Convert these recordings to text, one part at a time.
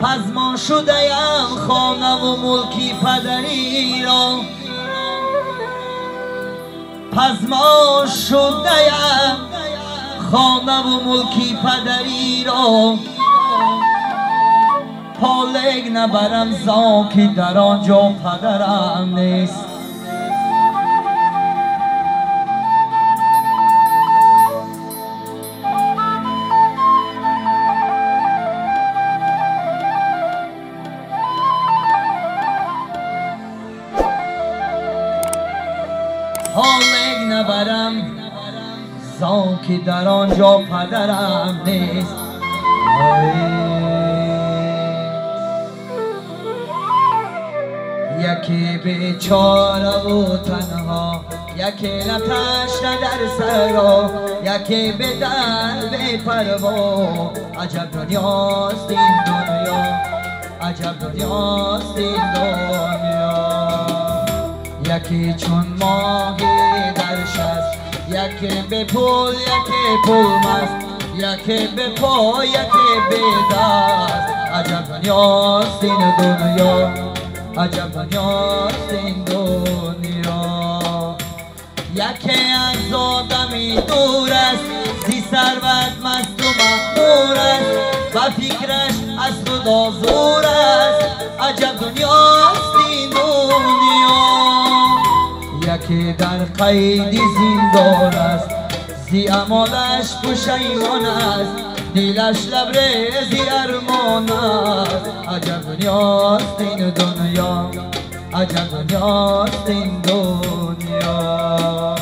پزمان شده‌ام خانه و ملکی پدری را، پزمان شده‌ام خانه و ملکی پدری را، پالک نبرم زاکی در آنجا پدرم نیست. پالک نبرم زاکی در آنجا پدرم نیست. یکی بیچاره و تنها، یکی نتشنه در سرا، یکی به در بی پروا. عجب دنیاست این دنیا، عجب دنیاست این دنیا. یکی چون ماهی در شست، یکی به پول یکی پول مست، یکی به پا یکی به دست. عجب دنیاست این دنیا، عجب دنیاست این دنیا. یکی از آدمی دور است، زی ثروت مست و مغرور است، و فکرش از خدا زور است. عجب دنیاست این دنیا. یکی در قید زندان است، زی اعمالش پشیمان است، دلش لبریز ارمان است. عجب دنیاست این دنیا، عجب دنیاست این دنیا.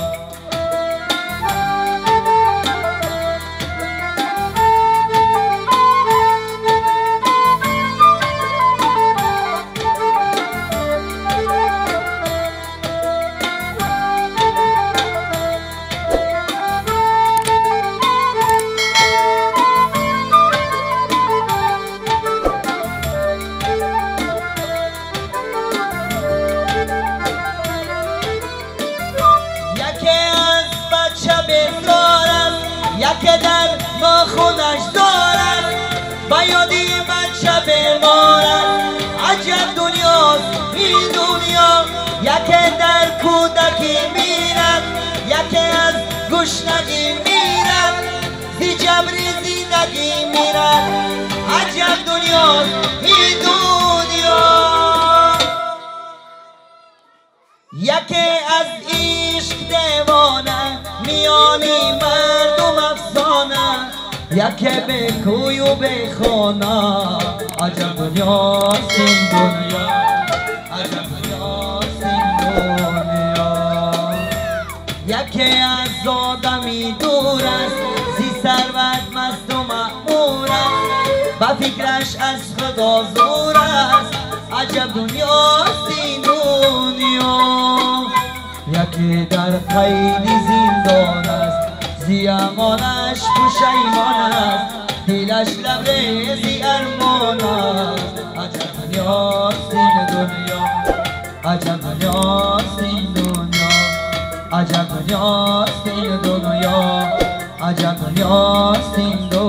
یکی در ناخونش دارد، بیادی بچه بیمارد. عجب دنیاست این دنیا. یکی در کودکی میرد، یکی از گشنگی میرد، زی جبری زندگی میرد. عجب دنیاست این دنیا. یکی از عشق دیوانه، میانی مردم افسانه، یکی به کوی و به خانه. عجب دنیاست این دنیا، عجب دنیاست این دنیا. یکی از آدمی دور است، زی ثروت مست و مأمور است، و فکرش از خدا زور است. عجب دنیاست این دنیا. یکی در قید زندان است، زی اعمالش پشیمان است، دلش لبریز ارمان است. عجب دنیاست این دنیا، عجب دنیاست این دنیا، عجب دنیاست این دنیا، عجب دنیاست این دنیا.